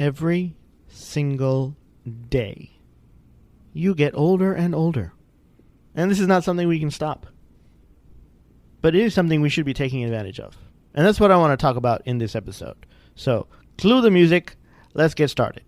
every single day, you get older and older. And this is not something we can stop. But it is something we should be taking advantage of. And that's what I want to talk about in this episode. So, cue the music. Let's get started.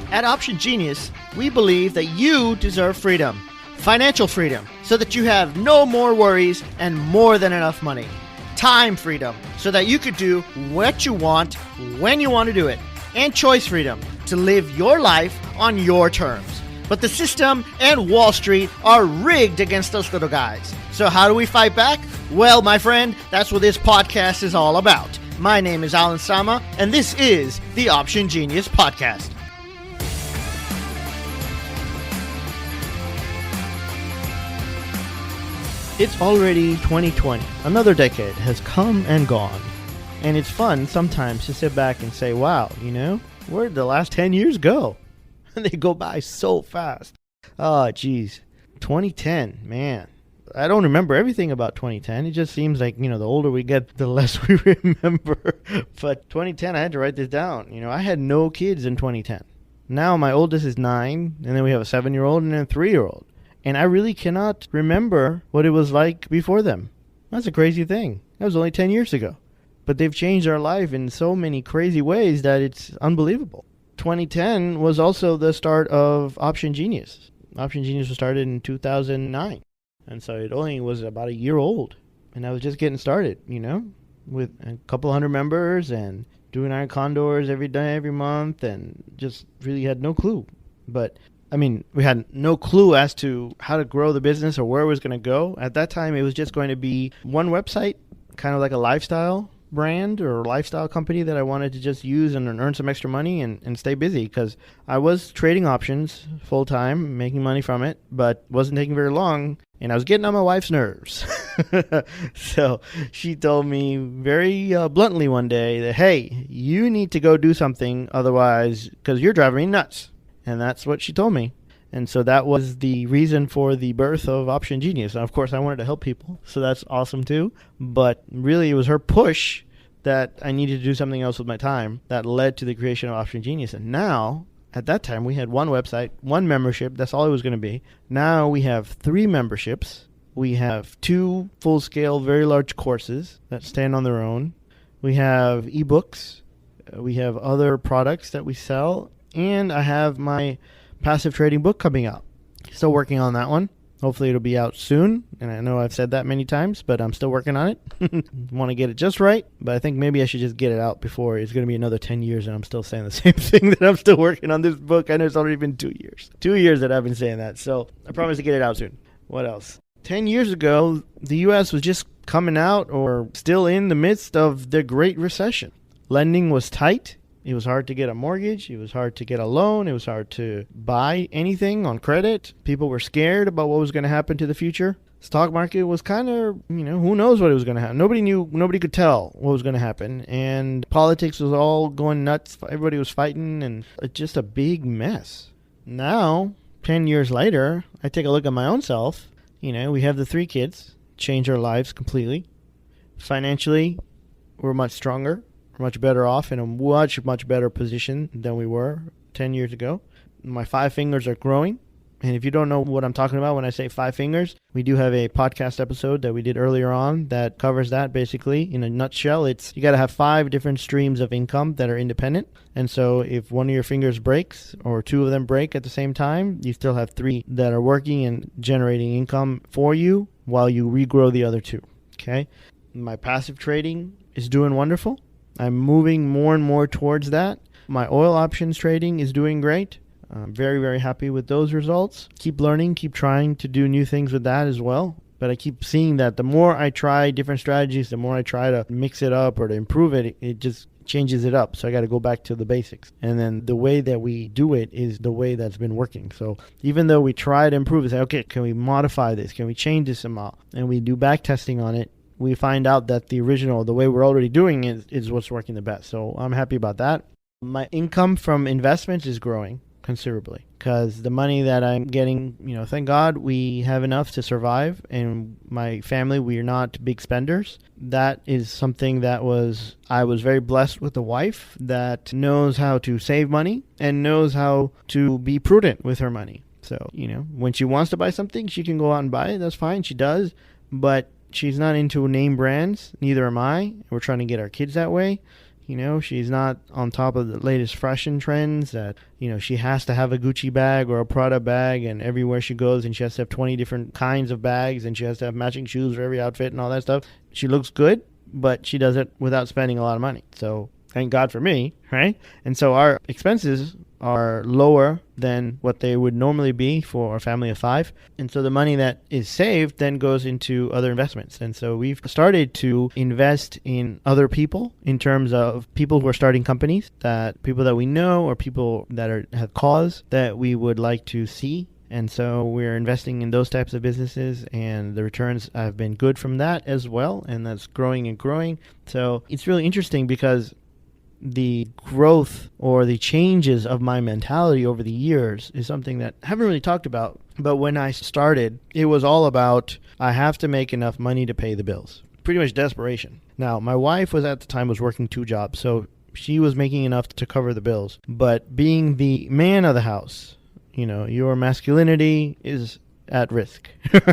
At Option Genius, we believe that you deserve freedom. Financial freedom, so that you have no more worries and more than enough money. Time freedom, so that you could do what you want, when you want to do it. And choice freedom, to live your life on your terms. But the system and Wall Street are rigged against us little guys. So how do we fight back? Well, my friend, that's what this podcast is all about. My name is Alan Sama, and this is the Option Genius Podcast. It's already 2020. Another decade has come and gone. And it's fun sometimes to sit back and say, wow, where'd the last 10 years go? And they go by so fast. Oh, geez. 2010, man. I don't remember everything about 2010. It just seems like, the older we get, the less we remember. But 2010, I had to write this down. I had no kids in 2010. Now my oldest is 9, and then we have a 7-year-old and a 3-year-old. And I really cannot remember what it was like before them. That's a crazy thing. That was only 10 years ago. But they've changed our life in so many crazy ways that it's unbelievable. 2010 was also the start of Option Genius. Option Genius was started in 2009. And so it only was about a year old. And I was just getting started, with a couple hundred members and doing iron condors every day, every month, and just really had no clue. But we had no clue as to how to grow the business or where it was going to go. At that time, it was just going to be one website, kind of like a lifestyle brand or lifestyle company that I wanted to just use and earn some extra money and stay busy, because I was trading options full time, making money from it, but wasn't taking very long, and I was getting on my wife's nerves. So she told me very bluntly one day that, hey, you need to go do something, otherwise, because you're driving me nuts. And that's what she told me. And so that was the reason for the birth of Option Genius. And of course, I wanted to help people, so that's awesome too. But really, it was her push that I needed to do something else with my time that led to the creation of Option Genius. And now, at that time, we had one website, one membership. That's all it was going to be. Now we have 3 memberships. We have 2 full-scale, very large courses that stand on their own. We have ebooks. We have other products that we sell. And I have my passive trading book coming out. Still working on that one. Hopefully it'll be out soon. And I know I've said that many times, but I'm still working on it. Want to get it just right. But I think maybe I should just get it out before it's going to be another 10 years and I'm still saying the same thing, that I'm still working on this book. I know it's already been 2 years. 2 years that I've been saying that. So I promise to get it out soon. What else? 10 years ago, the U.S. was just coming out or still in the midst of the Great Recession. Lending was tight. It was hard to get a mortgage. It was hard to get a loan. It was hard to buy anything on credit. People were scared about what was going to happen to the future. Stock market was kind of, who knows what it was going to happen. Nobody knew, nobody could tell what was going to happen. And politics was all going nuts. Everybody was fighting, and it's just a big mess. Now, 10 years later, I take a look at my own self. We have the 3 kids, changed our lives completely. Financially, we're much stronger. Much better off, in a much better position than we were 10 years ago. My 5 fingers are growing. And if you don't know what I'm talking about when I say 5 fingers, we do have a podcast episode that we did earlier on that covers that. Basically, in a nutshell, it's you got to have 5 different streams of income that are independent. And so if one of your fingers breaks or 2 of them break at the same time, you still have 3 that are working and generating income for you while you regrow the other 2. Okay. My passive trading is doing wonderful. I'm moving more and more towards that. My oil options trading is doing great. I'm very, very happy with those results. Keep learning, keep trying to do new things with that as well. But I keep seeing that the more I try different strategies, the more I try to mix it up or to improve it, it just changes it up. So I got to go back to the basics. And then the way that we do it is the way that's been working. So even though we try to improve it, say, okay, can we modify this? Can we change this amount? And we do back testing on it. We find out that the original, the way we're already doing it, is what's working the best. So I'm happy about that. My income from investments is growing. considerably, because the money that I'm getting, thank God we have enough to survive, and my family, we are not big spenders. That is something that I was very blessed with a wife that knows how to save money and knows how to be prudent with her money. So, when she wants to buy something, she can go out and buy it. That's fine. She does. But she's not into name brands. Neither am I. We're trying to get our kids that way. She's not on top of the latest fashion trends that, she has to have a Gucci bag or a Prada bag, and everywhere she goes, and she has to have 20 different kinds of bags, and she has to have matching shoes for every outfit and all that stuff. She looks good, but she does it without spending a lot of money. So thank God for me, right? And so our expenses are lower than what they would normally be for a family of 5. And so the money that is saved then goes into other investments. And so we've started to invest in other people in terms of people who are starting companies, that people that we know or people that have cause that we would like to see. And so we're investing in those types of businesses, and the returns have been good from that as well. And that's growing and growing. So it's really interesting because the growth or the changes of my mentality over the years is something that I haven't really talked about. But when I started, it was all about, I have to make enough money to pay the bills. Pretty much desperation. Now, my wife was at the time was working 2 jobs, so she was making enough to cover the bills. But being the man of the house, your masculinity is at risk,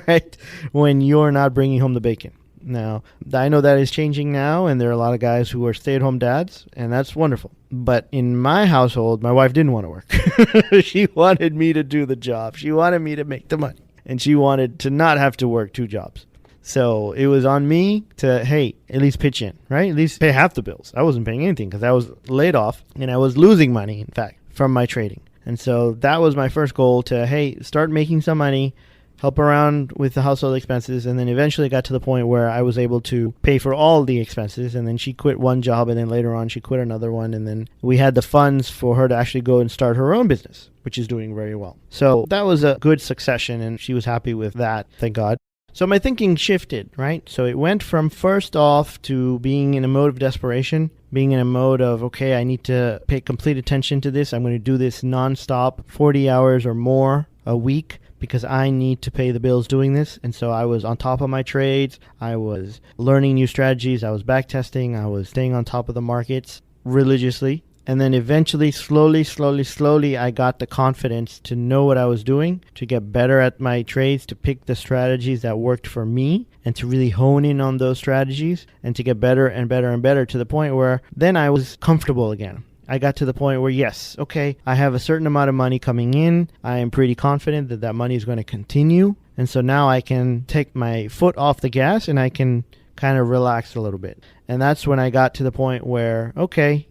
right? When you're not bringing home the bacon. Now, I know that is changing now, and there are a lot of guys who are stay-at-home dads, and that's wonderful. But in my household, my wife didn't want to work. She wanted me to do the job. She wanted me to make the money, and she wanted to not have to work 2 jobs. So it was on me to, hey, at least pitch in, right? At least pay half the bills. I wasn't paying anything because I was laid off, and I was losing money, in fact, from my trading. And so that was my first goal to, hey, start making some money, help around with the household expenses, and then eventually got to the point where I was able to pay for all the expenses. And then she quit one job, and then later on she quit another one, and then we had the funds for her to actually go and start her own business, which is doing very well. So that was a good succession, and she was happy with that, thank God. So my thinking shifted, right? So it went from first off to being in a mode of desperation, being in a mode of, okay, I need to pay complete attention to this. I'm going to do this nonstop, 40 hours or more a week, because I need to pay the bills doing this. And so I was on top of my trades. I was learning new strategies. I was back testing. I was staying on top of the markets religiously. And then eventually, slowly, I got the confidence to know what I was doing, to get better at my trades, to pick the strategies that worked for me, and to really hone in on those strategies, and to get better and better and better to the point where then I was comfortable again. I got to the point where, yes, okay, I have a certain amount of money coming in. I am pretty confident that that money is going to continue. And so now I can take my foot off the gas and I can kind of relax a little bit. And that's when I got to the point where, okay,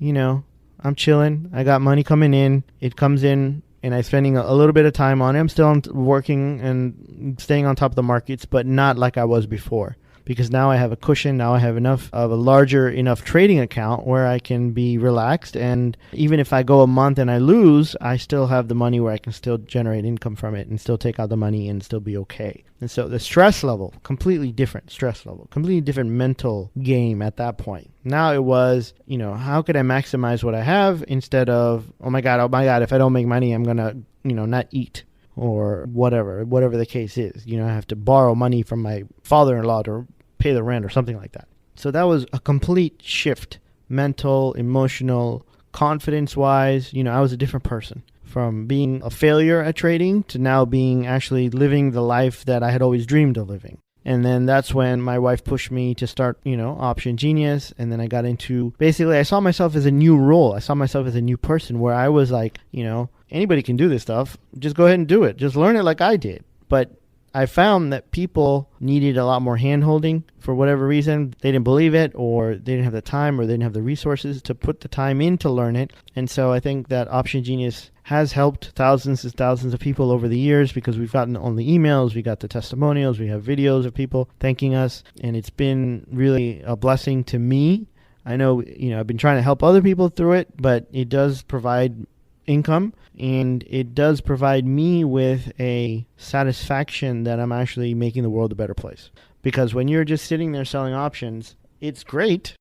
I'm chilling. I got money coming in. It comes in and I'm spending a little bit of time on it. I'm still working and staying on top of the markets, but not like I was before. Because now I have a cushion, now I have enough of a larger enough trading account where I can be relaxed. And even if I go a month and I lose, I still have the money where I can still generate income from it and still take out the money and still be okay. And so the stress level, completely different stress level, completely different mental game at that point. Now it was, how could I maximize what I have instead of, oh my God, if I don't make money, I'm going to, not eat. Or whatever the case is. I have to borrow money from my father-in-law to pay the rent or something like that. So that was a complete shift, mental, emotional, confidence-wise. I was a different person from being a failure at trading to now being actually living the life that I had always dreamed of living. And then that's when my wife pushed me to start, Option Genius. And then I got into, basically, I saw myself as a new role. I saw myself as a new person where I was like, anybody can do this stuff. Just go ahead and do it. Just learn it like I did. But I found that people needed a lot more hand-holding for whatever reason. They didn't believe it, or they didn't have the time, or they didn't have the resources to put the time in to learn it. And so I think that Option Genius has helped thousands and thousands of people over the years, because we've gotten all the emails, we got the testimonials, we have videos of people thanking us, and it's been really a blessing to me. I know, I've been trying to help other people through it, but it does provide income, and it does provide me with a satisfaction that I'm actually making the world a better place. Because when you're just sitting there selling options, it's great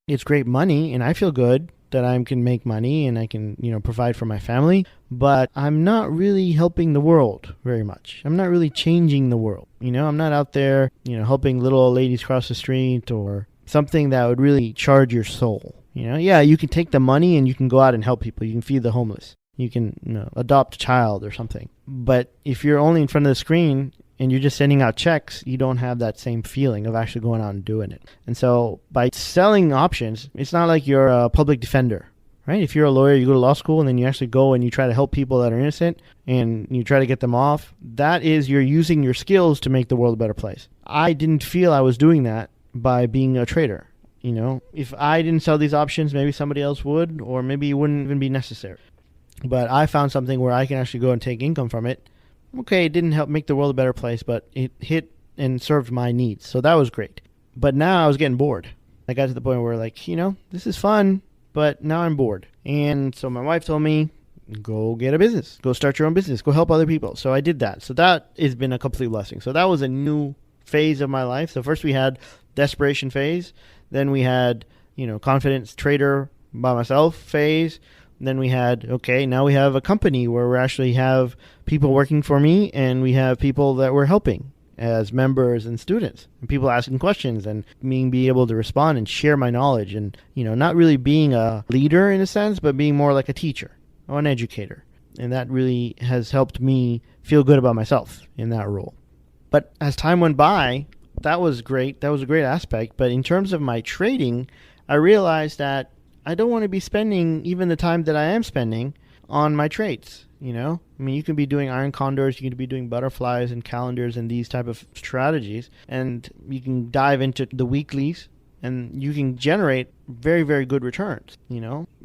money, and I feel good, that I can make money and I can, provide for my family, but I'm not really helping the world very much. I'm not really changing the world. I'm not out there, helping little old ladies cross the street or something that would really charge your soul. Yeah, you can take the money and you can go out and help people. You can feed the homeless. You can adopt a child or something. But if you're only in front of the screen and you're just sending out checks, you don't have that same feeling of actually going out and doing it. And so by selling options, it's not like you're a public defender, right? If you're a lawyer, you go to law school and then you actually go and you try to help people that are innocent and you try to get them off. That is, you're using your skills to make the world a better place. I didn't feel I was doing that by being a trader. If I didn't sell these options, maybe somebody else would, or maybe it wouldn't even be necessary. But I found something where I can actually go and take income from it. Okay, it didn't help make the world a better place, but it hit and served my needs. So that was great. But now I was getting bored. I got to the point where this is fun, but now I'm bored. And so my wife told me, go get a business. Go start your own business. Go help other people. So I did that. So that has been a complete blessing. So that was a new phase of my life. So first we had desperation phase. Then we had, confidence trader by myself phase. Then we had, now we have a company where we actually have people working for me and we have people that we're helping as members and students and people asking questions and me being able to respond and share my knowledge and, not really being a leader in a sense, but being more like a teacher or an educator. And that really has helped me feel good about myself in that role. But as time went by, that was great. That was a great aspect. But in terms of my trading, I realized that I don't want to be spending even the time that I am spending on my trades. You can be doing iron condors, you can be doing butterflies and calendars and these type of strategies, and you can dive into the weeklies and you can generate very, very good returns.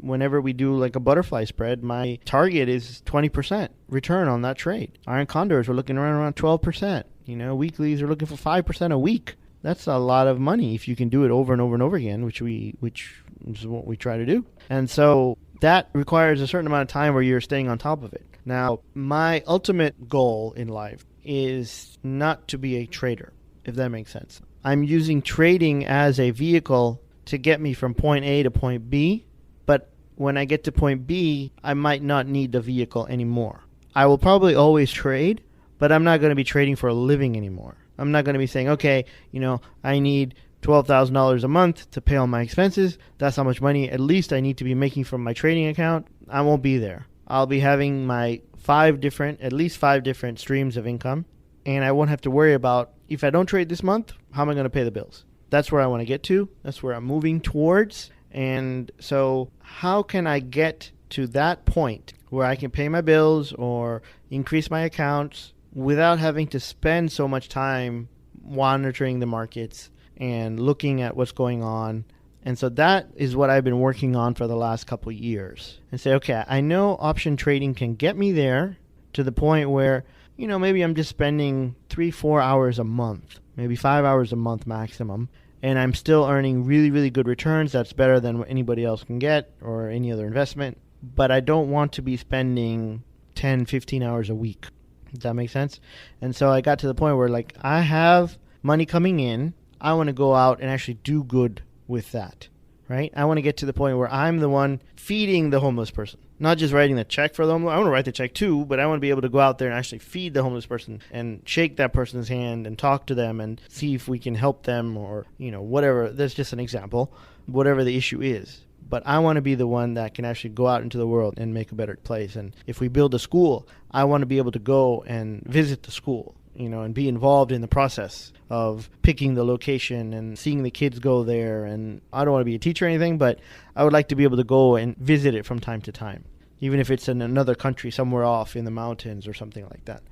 Whenever we do like a butterfly spread, my target is 20% return on that trade. Iron condors, we're looking around 12%. Weeklies are looking for 5% a week. That's a lot of money if you can do it over and over and over again, which is what we try to do. And so that requires a certain amount of time where you're staying on top of it. Now, my ultimate goal in life is not to be a trader, if that makes sense. I'm using trading as a vehicle to get me from point A to point B, but when I get to point B, I might not need the vehicle anymore. I will probably always trade, but I'm not going to be trading for a living anymore. I'm not going to be saying, I need $12,000 a month to pay all my expenses. That's how much money at least I need to be making from my trading account. I won't be there. I'll be having my at least five different streams of income, and I won't have to worry about, if I don't trade this month, how am I going to pay the bills? That's where I want to get to. That's where I'm moving towards. And so how can I get to that point where I can pay my bills or increase my accounts without having to spend so much time monitoring the markets and looking at what's going on? And so that is what I've been working on for the last couple of years. And say, okay, I know option trading can get me there to the point where, maybe I'm just spending 3-4 hours a month, maybe 5 hours a month maximum, and I'm still earning really, really good returns. That's better than what anybody else can get or any other investment. But I don't want to be spending 10, 15 hours a week. Does that make sense? And so I got to the point where I have money coming in. I want to go out and actually do good with that, right? I want to get to the point where I'm the one feeding the homeless person, not just writing the check for the homeless. I want to write the check too, but I want to be able to go out there and actually feed the homeless person and shake that person's hand and talk to them and see if we can help them or, whatever. That's just an example, whatever the issue is. But I want to be the one that can actually go out into the world and make a better place. And if we build a school, I want to be able to go and visit the school, and be involved in the process of picking the location and seeing the kids go there. And I don't want to be a teacher or anything, but I would like to be able to go and visit it from time to time, even if it's in another country somewhere off in the mountains or something like that.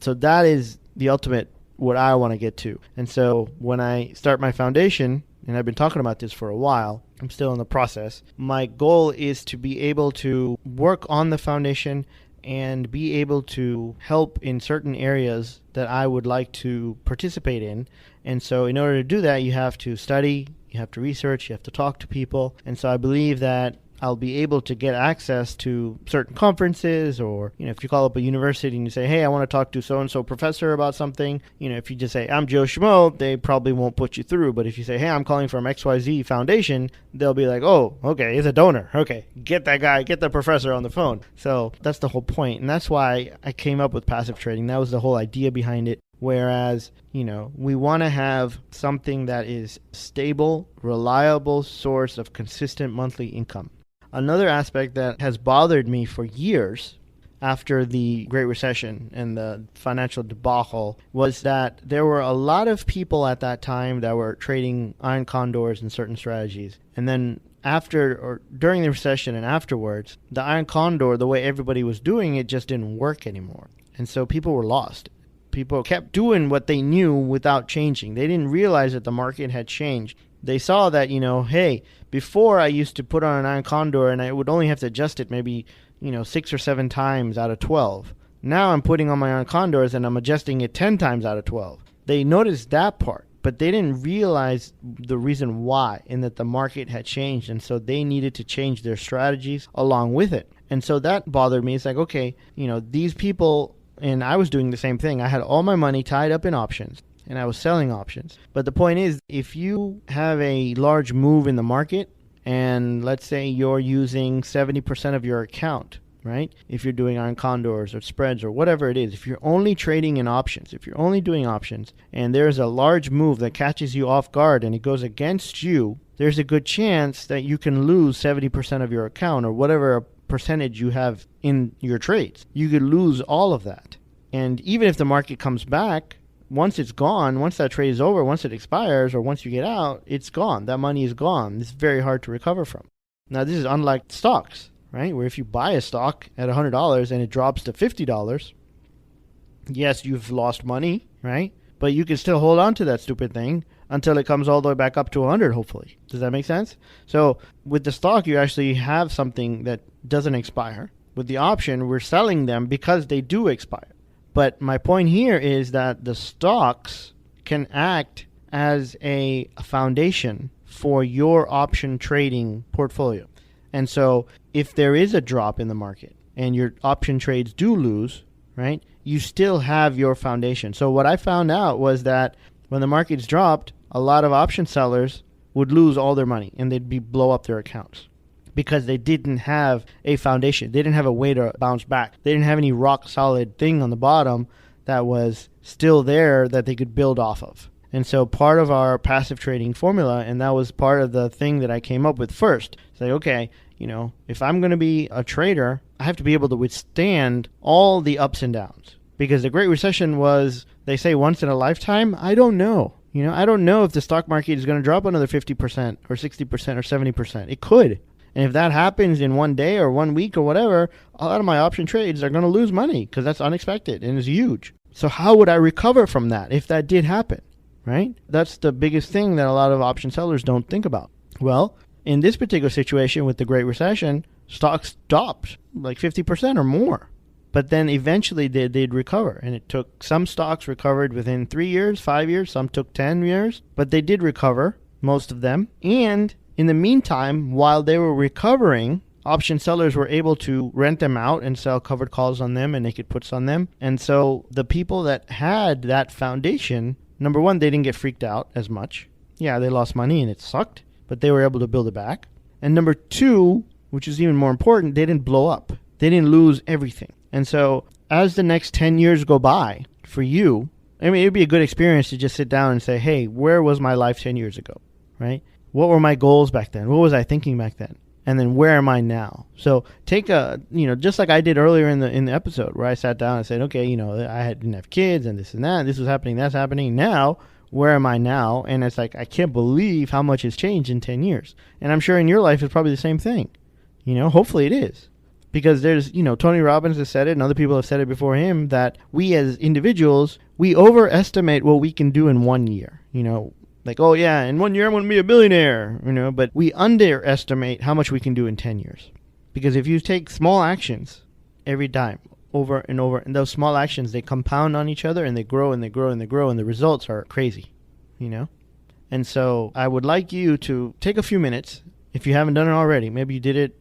So that is the ultimate what I want to get to. And so when I start my foundation, and I've been talking about this for a while, I'm still in the process, my goal is to be able to work on the foundation and be able to help in certain areas that I would like to participate in. And so in order to do that, you have to study, you have to research, you have to talk to people. And so I believe that I'll be able to get access to certain conferences, or, if you call up a university and you say, hey, I want to talk to so-and-so professor about something, if you just say, I'm Joe Schmo, they probably won't put you through. But if you say, hey, I'm calling from XYZ Foundation, they'll be like, oh, okay, he's a donor. Okay, get that guy, get the professor on the phone. So that's the whole point. And that's why I came up with passive trading. That was the whole idea behind it. Whereas, we want to have something that is stable, reliable source of consistent monthly income. Another aspect that has bothered me for years after the Great Recession and the financial debacle was that there were a lot of people at that time that were trading iron condors and certain strategies. And then after or during the recession and afterwards, the iron condor, the way everybody was doing it, just didn't work anymore. And so people were lost. People kept doing what they knew without changing. They didn't realize that the market had changed. They saw that, hey, before I used to put on an iron condor and I would only have to adjust it maybe, 6 or 7 times out of 12. Now I'm putting on my iron condors and I'm adjusting it 10 times out of 12. They noticed that part, but they didn't realize the reason why, and that the market had changed. And so they needed to change their strategies along with it. And so that bothered me. It's like, okay, these people, and I was doing the same thing. I had all my money tied up in options, and I was selling options. But the point is, if you have a large move in the market, and let's say you're using 70% of your account, right? If you're doing iron condors or spreads or whatever it is, if you're only trading in options, if you're only doing options, and there's a large move that catches you off guard and it goes against you, there's a good chance that you can lose 70% of your account, or whatever percentage you have in your trades. You could lose all of that. And even if the market comes back, once it's gone, once that trade is over, once it expires, or once you get out, it's gone. That money is gone. It's very hard to recover from. Now, this is unlike stocks, right? Where if you buy a stock at $100 and it drops to $50, yes, you've lost money, right? But you can still hold on to that stupid thing until it comes all the way back up to 100, hopefully. Does that make sense? So with the stock, you actually have something that doesn't expire. With the option, we're selling them because they do expire. But my point here is that the stocks can act as a foundation for your option trading portfolio. And so if there is a drop in the market and your option trades do lose, right, you still have your foundation. So what I found out was that when the markets dropped, a lot of option sellers would lose all their money and they'd blow up their accounts, because they didn't have a foundation. They didn't have a way to bounce back. They didn't have any rock solid thing on the bottom that was still there that they could build off of. And so part of our passive trading formula, and that was part of the thing that I came up with first, say, okay, if I'm going to be a trader, I have to be able to withstand all the ups and downs. Because the Great Recession was, they say, once in a lifetime. I don't know. I don't know if the stock market is going to drop another 50% or 60% or 70%. It could. And if that happens in one day or 1 week or whatever, a lot of my option trades are going to lose money because that's unexpected and it's huge. So how would I recover from that if that did happen, right? That's the biggest thing that a lot of option sellers don't think about. Well, in this particular situation with the Great Recession, stocks dropped like 50% or more. But then eventually they'd recover. And it took, some stocks recovered within 3 years, 5 years, some took 10 years. But they did recover, most of them. And in the meantime, while they were recovering, option sellers were able to rent them out and sell covered calls on them and naked puts on them. And so the people that had that foundation, number one, they didn't get freaked out as much. Yeah, they lost money and it sucked, but they were able to build it back. And number two, which is even more important, they didn't blow up. They didn't lose everything. And so as the next 10 years go by for you, it'd be a good experience to just sit down and say, hey, where was my life 10 years ago, right? What were my goals back then? What was I thinking back then? And then where am I now? So take just like I did earlier in the episode where I sat down and said, okay, didn't have kids and this and that. This was happening. That's happening. Now, where am I now? And it's like, I can't believe how much has changed in 10 years. And I'm sure in your life it's probably the same thing. Hopefully it is. Because there's, Tony Robbins has said it and other people have said it before him, that we as individuals, we overestimate what we can do in 1 year. Like, oh yeah, in 1 year I'm going to be a billionaire, but we underestimate how much we can do in 10 years. Because if you take small actions every time, over and over, and those small actions, they compound on each other and they grow and they grow and they grow, and the results are crazy, And so I would like you to take a few minutes, if you haven't done it already. Maybe you did it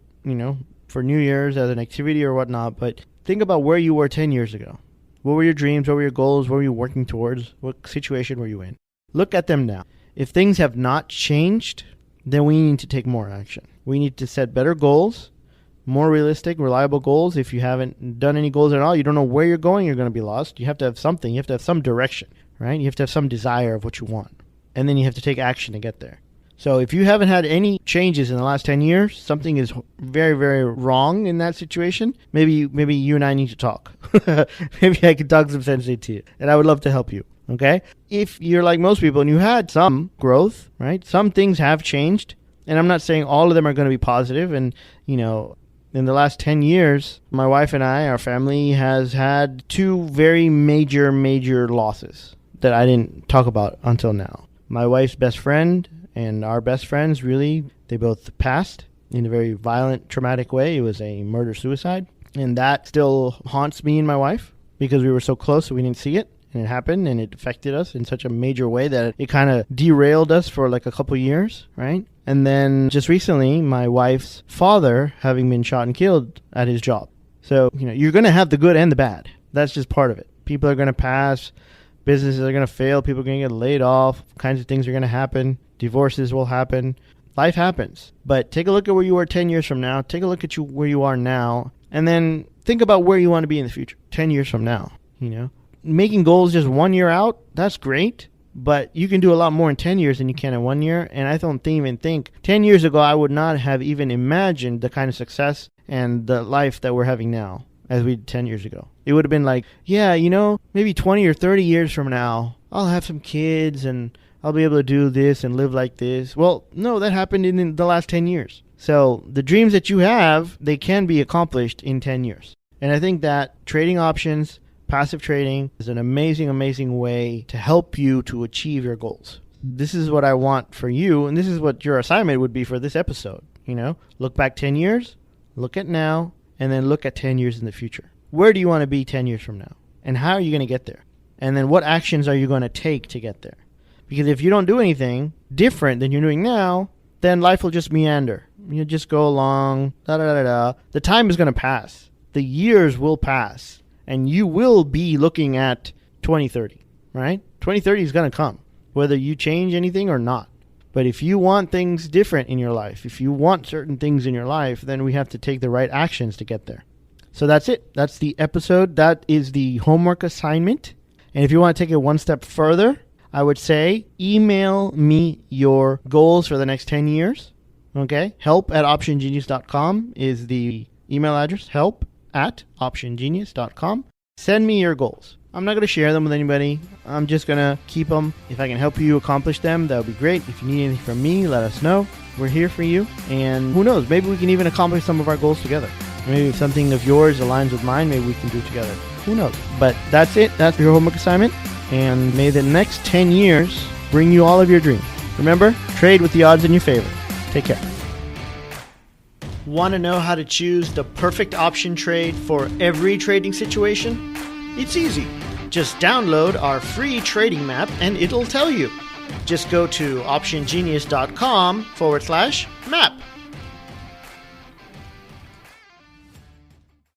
for New Year's as an activity or whatnot, but think about where you were 10 years ago. What were your dreams? What were your goals? What were you working towards? What situation were you in? Look at them now. If things have not changed, then we need to take more action. We need to set better goals, more realistic, reliable goals. If you haven't done any goals at all, you don't know where you're going, you're going to be lost. You have to have something. You have to have some direction, right? You have to have some desire of what you want. And then you have to take action to get there. So if you haven't had any changes in the last 10 years, something is very, very wrong in that situation. Maybe you and I need to talk. Maybe I can talk some sense into you. And I would love to help you. Okay? If you're like most people and you had some growth, right? Some things have changed. And I'm not saying all of them are going to be positive. And, in the last 10 years, my wife and I, our family, has had 2 very major losses that I didn't talk about until now. My wife's best friend and our best friends, really, they both passed in a very violent, traumatic way. It was a murder-suicide. And that still haunts me and my wife because we were so close that we didn't see it. And it happened, and it affected us in such a major way that it kind of derailed us for like a couple years, right? And then just recently, my wife's father having been shot and killed at his job. So, you're going to have the good and the bad. That's just part of it. People are going to pass. Businesses are going to fail. People are going to get laid off. Kinds of things are going to happen. Divorces will happen. Life happens. But take a look at where you were 10 years from now. Take a look at where you are now. And then think about where you want to be in the future, 10 years from now. Making goals just 1 year out, that's great. But you can do a lot more in 10 years than you can in 1 year. And I don't even think 10 years ago, I would not have even imagined the kind of success and the life that we're having now as we did 10 years ago. It would have been like, maybe 20 or 30 years from now, I'll have some kids and I'll be able to do this and live like this. Well, no, that happened in the last 10 years. So the dreams that you have, they can be accomplished in 10 years. And I think that trading options, passive trading, is an amazing way to help you to achieve your goals. This is what I want for you, and this is what your assignment would be for this episode. Look back 10 years, look at now, and then look at 10 years in the future. Where do you want to be 10 years from now? And how are you going to get there? And then what actions are you going to take to get there? Because if you don't do anything different than you're doing now, then life will just meander. You'll just go along, The time is going to pass. The years will pass. And you will be looking at 2030, right? 2030 is going to come, whether you change anything or not. But if you want things different in your life, if you want certain things in your life, then we have to take the right actions to get there. So that's it. That's the episode. That is the homework assignment. And if you want to take it one step further, I would say email me your goals for the next 10 years. Okay? help@optiongenius.com is the email address. help@optiongenius.com. Send me your goals. I'm not going to share them with anybody. I'm just going to keep them. If I can help you accomplish them, that would be great. If you need anything from me, let us know. We're here for you. And who knows, maybe we can even accomplish some of our goals together. Maybe if something of yours aligns with mine, maybe we can do it together. Who knows? But that's it. That's your homework assignment. And may the next 10 years bring you all of your dreams. Remember, trade with the odds in your favor. Take care. Want to know how to choose the perfect option trade for every trading situation? It's easy. Just download our free trading map and it'll tell you. Just go to optiongenius.com/map.